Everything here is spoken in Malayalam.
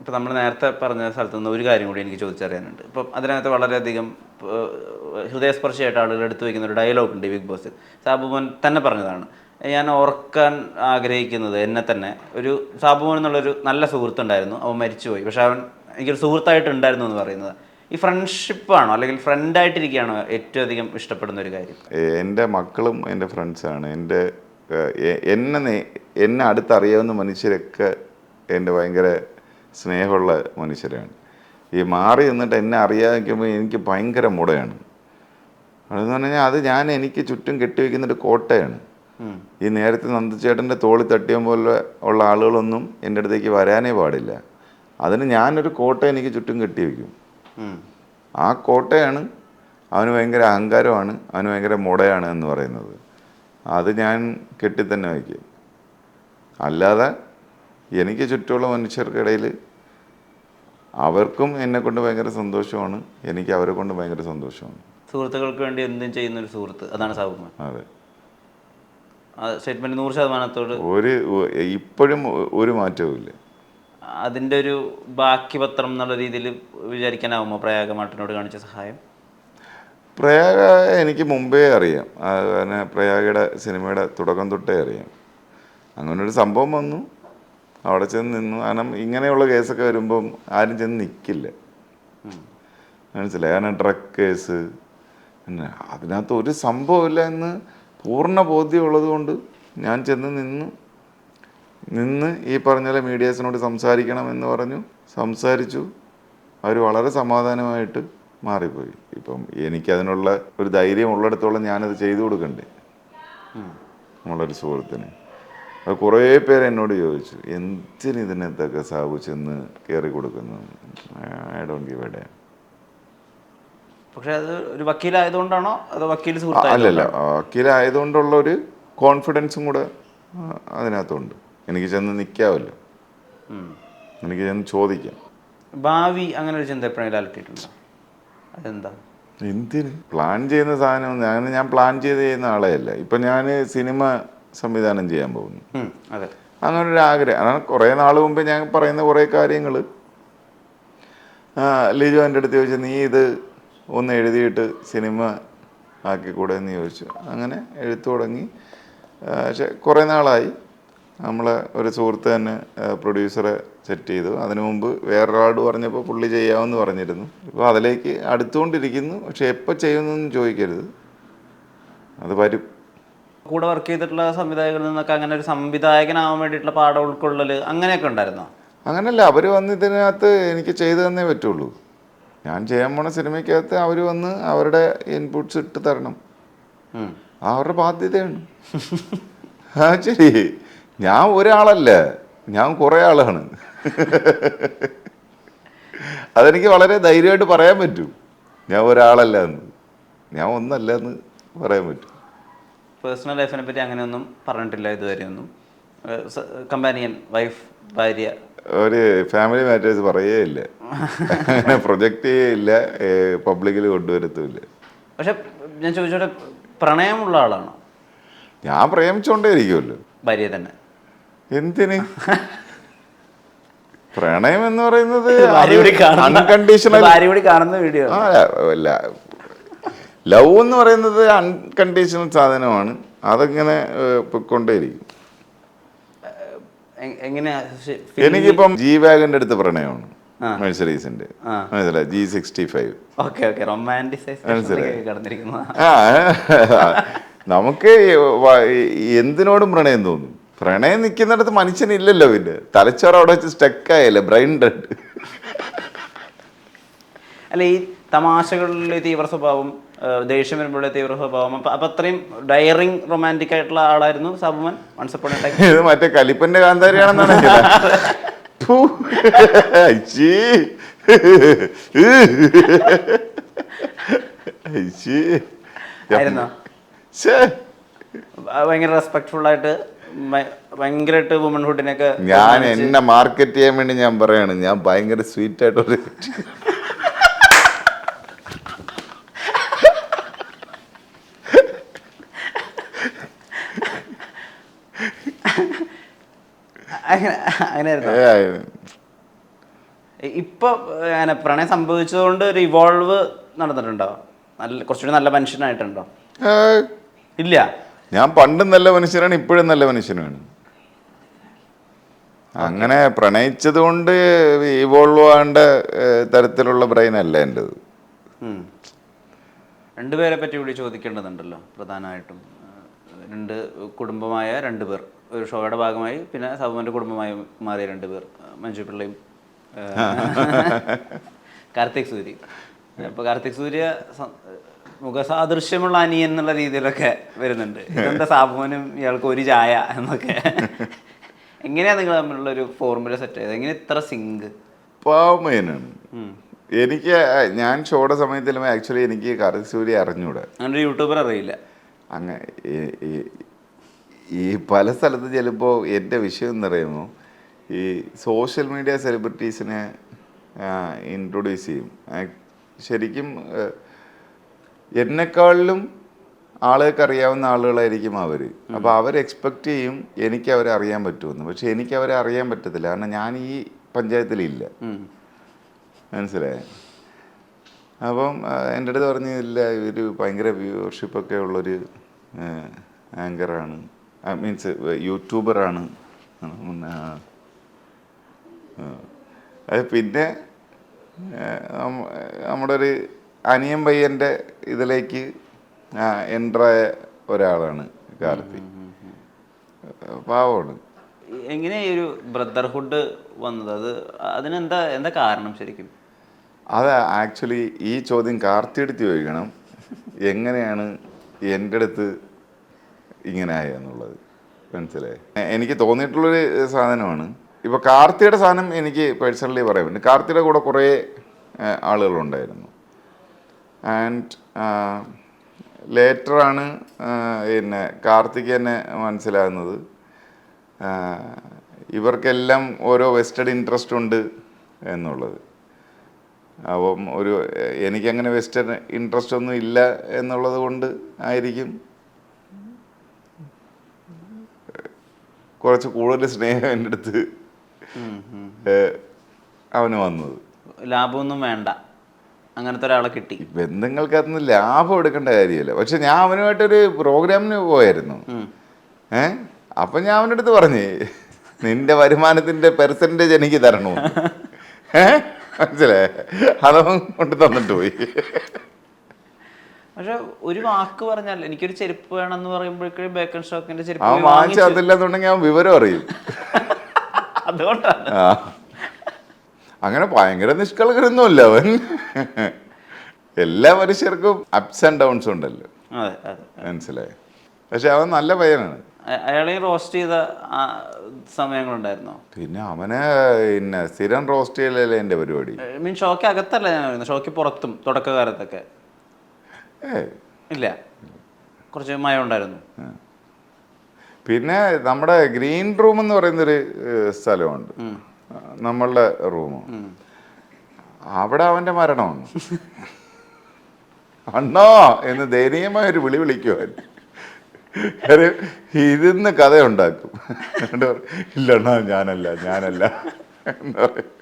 ഇപ്പം നമ്മൾ നേരത്തെ പറഞ്ഞ സ്ഥലത്ത് നിന്ന് ഒരു കാര്യം കൂടി എനിക്ക് ചോദിച്ചറിയാനുണ്ട്. ഇപ്പം അതിനകത്ത് വളരെയധികം ഹൃദയസ്പർശിയായിട്ട് ആളുകൾ എടുത്തു വയ്ക്കുന്ന ഒരു ഡയലോഗ് ഉണ്ട് ബിഗ് ബോസിൽ. സാബുമോൻ തന്നെ പറഞ്ഞതാണ്, ഞാൻ ഓർക്കാൻ ആഗ്രഹിക്കുന്നത് എന്നെ തന്നെ ഒരു സാബുമോൻ എന്നുള്ളൊരു നല്ല സുഹൃത്തുണ്ടായിരുന്നു, അവൻ മരിച്ചുപോയി, പക്ഷെ അവൻ എനിക്കൊരു സുഹൃത്തായിട്ടുണ്ടായിരുന്നു എന്ന് പറയുന്നത്. ഈ ഫ്രണ്ട്ഷിപ്പാണോ അല്ലെങ്കിൽ ഫ്രണ്ടായിട്ടിരിക്കുകയാണോ ഏറ്റവും അധികം ഇഷ്ടപ്പെടുന്ന ഒരു കാര്യം? എൻ്റെ മക്കളും എൻ്റെ ഫ്രണ്ട്സാണ്. എന്നെ അടുത്തറിയാവുന്ന മനുഷ്യരൊക്കെ എൻ്റെ ഭയങ്കര സ്നേഹമുള്ള മനുഷ്യരാണ്. ഈ മാറി നിന്നിട്ട് എന്നെ അറിയാതിരിക്കുമ്പോൾ എനിക്ക് ഭയങ്കര മുടയാണ്. അതെന്ന് പറഞ്ഞാൽ ഞാൻ എനിക്ക് ചുറ്റും കെട്ടിവെക്കുന്നൊരു കോട്ടയാണ്. ഈ നേരത്തെ നന്ദുചേട്ടൻ്റെ തോളി തട്ടിയ പോലെ ഉള്ള ആളുകളൊന്നും എൻ്റെ അടുത്തേക്ക് വരാനേ പാടില്ല. അതിന് ഞാനൊരു കോട്ട എനിക്ക് ചുറ്റും കെട്ടിവെക്കും. ആ കോട്ടയാണ് അവന് ഭയങ്കര അഹങ്കാരമാണ്, അവന് ഭയങ്കര മുടയാണ് എന്ന് പറയുന്നത്. അത് ഞാൻ കെട്ടിത്തന്നെ വയ്ക്കും. അല്ലാതെ എനിക്ക് ചുറ്റുമുള്ള മനുഷ്യർക്കിടയിൽ അവർക്കും എന്നെക്കൊണ്ട് ഭയങ്കര സന്തോഷമാണ്, എനിക്ക് അവരെ കൊണ്ട് ഭയങ്കര സന്തോഷമാണ്. സുഹൃത്തുക്കൾക്ക് വേണ്ടി എന്തും ചെയ്യുന്ന ഒരു സുഹൃത്ത്, അതാണ് സാബുമോൻ. അതെ, സ്റ്റേറ്റ്മെൻറ്റ് 100% ഇപ്പോഴും ഒരു മാറ്റവും ഇല്ല. അതിൻ്റെ ഒരു ബാക്കി പത്രം എന്നുള്ള രീതിയിൽ വിചാരിക്കാനാവുമോ പ്രയാഗ മാട്ടിനോട് കാണിച്ച സഹായം? പ്രയാഗ എനിക്ക് മുമ്പേ അറിയാം. കാരണം പ്രയാഗയുടെ സിനിമയുടെ തുടക്കം തൊട്ടേ അറിയാം. അങ്ങനൊരു സംഭവം വന്നു, അവിടെ ചെന്ന് നിന്നു. കാരണം ഇങ്ങനെയുള്ള കേസൊക്കെ വരുമ്പം ആരും ചെന്ന് നിൽക്കില്ല, മനസ്സിലായി. കാരണം ഡ്രഗ് കേസ്, പിന്നെ അതിനകത്ത് ഒരു സംഭവമില്ല എന്ന് പൂർണ്ണ ബോധ്യമുള്ളത് കൊണ്ട് ഞാൻ ചെന്ന് നിന്ന് ഈ പറഞ്ഞ പോലെ മീഡിയാസിനോട് സംസാരിക്കണമെന്ന് പറഞ്ഞു, സംസാരിച്ചു. അവർ വളരെ സമാധാനമായിട്ട് മാറിപ്പോയി. ഇപ്പം എനിക്കതിനുള്ള ഒരു ധൈര്യം ഉള്ളിടത്തോളം ഞാനത് ചെയ്തു കൊടുക്കണ്ടേ നമ്മളൊരു സുഹൃത്തിന്. അത് കുറേ പേര് എന്നോട് ചോദിച്ചു, എന്തിന് ഇതിനകത്തൊക്കെ സാബു ചെന്ന് കയറി കൊടുക്കുന്നു? I don't give A dam. പക്ഷെ അത് ഒരു വക്കീലായതുകൊണ്ടാണോ അതോ വക്കീൽ അല്ലല്ല, വക്കീലായതുകൊണ്ടുള്ള ഒരു കോൺഫിഡൻസും കൂടെ അതിനകത്തുണ്ട്. എനിക്ക് ചെന്ന് നിൽക്കാമല്ലോ, എനിക്ക് ചെന്ന് ചോദിക്കാം. ഭാവി അങ്ങനെ ഒരു ചിന്ത എപ്പോഴെങ്കിലും അലട്ടിയിട്ടുണ്ടോ? അതെന്താ? എന്തിന് പ്ലാൻ ചെയ്യുന്ന സാധനം? ഞാൻ പ്ലാൻ ചെയ്യുന്ന ആളെ അല്ല. ഇപ്പം ഞാൻ സിനിമ സംവിധാനം ചെയ്യാൻ പോകുന്നു. അതെ, അങ്ങനൊരു ആഗ്രഹം. അതാണ് കുറേ നാൾ മുമ്പ് ഞാൻ പറയുന്ന കുറേ കാര്യങ്ങൾ ലിജു എൻ്റെ അടുത്ത് ചോദിച്ചു, നീ ഇത് ഒന്ന് എഴുതിയിട്ട് സിനിമ ആക്കിക്കൂടെ എന്ന് ചോദിച്ചു. അങ്ങനെ എഴുത്തു തുടങ്ങി. പക്ഷെ കുറേ നാളായി. നമ്മളെ ഒരു സുഹൃത്ത് തന്നെ പ്രൊഡ്യൂസറെ സെറ്റ് ചെയ്തു. അതിനു മുമ്പ് വേറൊരാളോട് പറഞ്ഞപ്പോൾ പുള്ളി ചെയ്യാമെന്ന് പറഞ്ഞിരുന്നു. ഇപ്പോൾ അതിലേക്ക് അടുത്തുകൊണ്ടിരിക്കുന്നു. പക്ഷെ എപ്പോൾ ചെയ്യുമെന്നൊന്നും ചോദിക്കരുത്, അത് വരും. കൂടെ വർക്ക് ചെയ്തിട്ടുള്ള സംവിധായകരിൽ നിന്നൊക്കെ അങ്ങനെ ഒരു സംവിധായകനാവാൻ വേണ്ടിയിട്ടുള്ള പാഠം ഉൾക്കൊള്ളൽ അങ്ങനെയൊക്കെ ഉണ്ടായിരുന്നോ? അങ്ങനല്ല, അവർ വന്ന് ഇതിനകത്ത് എനിക്ക് ചെയ്തു തന്നേ പറ്റുള്ളൂ. ഞാൻ ചെയ്യാൻ പോണ സിനിമയ്ക്കകത്ത് അവർ വന്ന് അവരുടെ ഇൻപുട്സ് ഇട്ട് തരണം, അവരുടെ ബാധ്യതയാണ്. ശരി, ഞാൻ ഒരാളല്ല, ഞാൻ കുറേ ആളാണ്. അതെനിക്ക് വളരെ ധൈര്യമായിട്ട് പറയാൻ പറ്റും. ഞാൻ ഒരാളല്ല എന്ന്, ഞാൻ ഒന്നല്ല എന്ന് പറയാൻ പറ്റും. പേഴ്സണൽ ലൈഫിനെ പറ്റി അങ്ങനെയൊന്നും പറഞ്ഞിട്ടില്ല ഇതുവരെയൊന്നും? കമ്പാനിയൻ, വൈഫ്, ഭാര്യ, ഒരു ഫാമിലി മാറ്റേഴ്സ് പറയേ ഇല്ല, അങ്ങനെ പ്രൊജക്റ്റ് ചെയ്യില്ല, പബ്ലിക്കിൽ കൊണ്ടുവരത്തുമില്ല. പക്ഷെ ഞാൻ ചോദിച്ചോട്ടെ, പ്രണയമുള്ള ആളാണോ? ഞാൻ പ്രേമിച്ചോണ്ടേ ഇരിക്കുമല്ലോ. ഭാര്യ തന്നെ? എന്തിന്? പ്രണയം എന്ന് പറയുന്നത് അൺകണ്ടീഷണൽ കാണുന്ന വീഡിയോ. അല്ല, ലവ് എന്ന് പറയുന്നത് അൺകണ്ടീഷണൽ സാധനമാണ്. അതങ്ങനെ പൊയ്ക്കൊണ്ടേയിരിക്കും. എനിക്കിപ്പം ജി വാഗന്റെ അടുത്ത് പ്രണയമാണ്, മെഴ്സറീസിന്റെ, മനസ്സിലായി, G65. നമുക്ക് എന്തിനോടും പ്രണയം തോന്നും. പ്രണയം നിൽക്കുന്നിടത്ത് മനുഷ്യനില്ലല്ലോ, പിന്നെ തലച്ചോറ് അവിടെ വെച്ച് സ്റ്റക്കായല്ലേ, ബ്രെയിൻ ഡെഡ്. അല്ല, ഈ തമാശകളിലെ തീവ്ര സ്വഭാവം, ദേഷ്യം വരുമ്പോഴുള്ള തീവ്ര സ്വഭാവം, അപ്പൊ അത്രയും ഡയറിങ് റൊമാൻറ്റിക് ആയിട്ടുള്ള ആളായിരുന്നു Sabumon once upon a time. ഇത് മറ്റേ കലിപ്പന്റെ കാന്താരിയാണെന്നാണ്. ഭയങ്കര റെസ്പെക്ട്ഫുൾ ആയിട്ട്, ഭയങ്കരമായിട്ട് വുമൺഹുഡിനൊക്കെ. ഞാൻ എന്നെ മാർക്കറ്റ് ചെയ്യാൻ വേണ്ടി ഞാൻ പറയാണ്, ഞാൻ ഭയങ്കര സ്വീറ്റ് ആയിട്ടൊരു ഇപ്പൊ അങ്ങനെ പ്രണയം സംഭവിച്ചതുകൊണ്ട് ഒരു ഇവോൾവ് നടന്നിട്ടുണ്ടോ? നല്ല കുറച്ചുകൂടി നല്ല മനുഷ്യനായിട്ടുണ്ടോ? ഇല്ല. ഞാൻ പണ്ടും നല്ല മനുഷ്യനാണ്, ഇപ്പോഴും നല്ല മനുഷ്യനാണ്. അങ്ങനെ പ്രണയിച്ചത് കൊണ്ട് ഇവോൾവ് ആവേണ്ട തരത്തിലുള്ള ബ്രെയിൻ അല്ല എൻ്റെത്. രണ്ടുപേരെ പറ്റി കൂടി ചോദിക്കേണ്ടതുണ്ടല്ലോ പ്രധാനമായിട്ടും. രണ്ട് കുടുംബമായ രണ്ടുപേർ ഒരു ഷോയുടെ ഭാഗമായി, പിന്നെ സാബുമോൻ്റെ കുടുംബമായി മാറിയ രണ്ടുപേർ, മഞ്ജു പിള്ളയും കാർത്തിക് സൂര്യ. അപ്പോൾ കാർത്തിക് സൂര്യ മുഖസാദൃശ്യമുള്ള അനിയൻ എന്നുള്ള രീതിയിലൊക്കെ വരുന്നുണ്ട്. ഇതെന്താ സാബുമോനും ഇയാൾക്ക് ഒരു ചായ എന്നൊക്കെ. എങ്ങനെയാണ് നിങ്ങൾ തമ്മിലുള്ള ഒരു ഫോർമുല സെറ്റ് ചെയ്തത്? എങ്ങനെ ഇത്ര സിങ്ക്? പാവമേനാണ്. എനിക്ക് ഞാൻ ഷോയുടെ സമയത്തിലും ആക്ച്വലി എനിക്ക് കാർത്തിക് സൂര്യ അറിഞ്ഞൂടെ. അങ്ങനെ യൂട്യൂബർ അറിയില്ല. അങ്ങനെ ഈ പല സ്ഥലത്ത് ചെല്ലുമ്പോൾ എൻ്റെ വിഷയം എന്ന് പറയുമ്പോൾ ഈ സോഷ്യൽ മീഡിയ സെലിബ്രിറ്റീസിനെ ഇൻട്രൊഡ്യൂസ് ചെയ്യും. ശരിക്കും എന്നെക്കാളിലും ആളുകൾക്ക് അറിയാവുന്ന ആളുകളായിരിക്കും അവർ. അപ്പോൾ അവർ എക്സ്പെക്റ്റ് ചെയ്യും എനിക്ക് അവരെ അറിയാൻ പറ്റുമെന്ന്. പക്ഷെ എനിക്ക് അവരെ അറിയാൻ പറ്റത്തില്ല, കാരണം ഞാൻ ഈ പഞ്ചായത്തിലില്ല. മനസ്സിലായേ? അപ്പം എൻ്റെ അടുത്ത് പറഞ്ഞില്ല, ഇവർ ഭയങ്കര വ്യൂവർഷിപ്പൊക്കെ ഉള്ളൊരു ആങ്കറാണ്, മീൻസ് യൂട്യൂബറാണ്. അത് പിന്നെ നമ്മുടെ ഒരു അനിയൻ പയ്യൻ്റെ ഇതിലേക്ക് എൻ്ററായ ഒരാളാണ് കാർത്തി. പാവമാണ്. എങ്ങനെയാ ഈ ഒരു ബ്രദർഹുഡ് വന്നത്? അതിനെന്താ എന്താ കാരണം ശരിക്കും? അത് ആക്ച്വലി ഈ ചോദ്യം കാർത്തി എടുത്ത് ചോദിക്കണം, എങ്ങനെയാണ് എൻ്റെ അടുത്ത് ഇങ്ങനെ ആയെന്നുള്ളത്. മനസ്സിലായി? എനിക്ക് തോന്നിയിട്ടുള്ളൊരു സാധനമാണ്. ഇപ്പോൾ കാർത്തിയുടെ സാധനം എനിക്ക് പേഴ്സണലി പറയാൻ പറ്റും. കാർത്തിയുടെ കൂടെ കുറേ ആളുകളുണ്ടായിരുന്നു. ആൻഡ് ലേറ്ററാണ് പിന്നെ കാർത്തിക് തന്നെ മനസ്സിലാകുന്നത് ഇവർക്കെല്ലാം ഓരോ വെസ്റ്റഡ് ഇൻട്രസ്റ്റ് ഉണ്ട് എന്നുള്ളത്. അപ്പം എനിക്കങ്ങനെ വെസ്റ്റഡ് ഇൻട്രസ്റ്റ് ഒന്നും ഇല്ല എന്നുള്ളത് കൊണ്ട് ആയിരിക്കും കുറച്ച് കൂടുതൽ സ്നേഹം എൻ്റെ അടുത്ത് അവന് വന്നത്. ലാഭമൊന്നും വേണ്ട, അങ്ങനത്തെ ഒരാളെ കിട്ടി. ബന്ധങ്ങൾക്കകത്തുനിന്ന് ലാഭം എടുക്കേണ്ട കാര്യമല്ല. പക്ഷെ ഞാൻ അവനുമായിട്ടൊരു പ്രോഗ്രാമിന് പോയായിരുന്നു. അപ്പം ഞാൻ അവൻ്റെ അടുത്ത് പറഞ്ഞേ, നിന്റെ വരുമാനത്തിൻ്റെ പെർസെൻറ്റേജ് എനിക്ക് തരണമെന്ന്. മനസ്സിലായേ? അതവൻ കൊണ്ട് തന്നിട്ട് പോയി. പക്ഷെ ഒരു വാക്ക് പറഞ്ഞാൽ എനിക്കൊരു ചെരുപ്പ് വേണമെന്ന് പറയുമ്പോഴേക്കും ബേക്കൺ സ്റ്റോക്കിന്റെ ചെരുപ്പ് അവൻ വാങ്ങിച്ച് അതില്ലെന്നുണ്ടെങ്കിൽ അവൻ വിവരം അറിയും. അതുകൊണ്ടാണ്. അങ്ങനെ ഭയങ്കര നിഷ്കളങ്കരൊന്നുമല്ല അവൻ. എല്ലാ മനുഷ്യർക്കും അപ്സ് ആൻഡ് ഡൗൺസ് ഉണ്ടല്ലോ. മനസ്സിലായി? പക്ഷെ അവൻ നല്ല പയ്യനാണ്. അയാളെ റോസ്റ്റ് ചെയ്ത സമയങ്ങളുണ്ടായിരുന്നോ? പിന്നെ അവനെ പിന്നെ സ്ഥിരം റോസ്റ്റ് ചെയ്യലല്ലേ എൻ്റെ പരിപാടി. മീൻ ഷോക്ക് അകത്തല്ല ഞാൻ പറയുന്നത്, ഷോക്ക് പുറത്തും തുടക്കകാലത്തൊക്കെ. ഇല്ല, കുറച്ച് മയം ഉണ്ടായിരുന്നു. പിന്നെ നമ്മുടെ ഗ്രീൻ റൂം എന്ന് പറയുന്നൊരു സ്ഥലമുണ്ട്, നമ്മളുടെ റൂം. അവിടെ അവൻ്റെ മരണമാണ്. അണ്ണോ എന്ന് ദയനീയമായൊരു വിളി വിളിക്കുവാൻ. ഇതിന്ന് കഥയുണ്ടാക്കും. ഇല്ലണ്ണാ ഞാനല്ല എന്താ പറയും.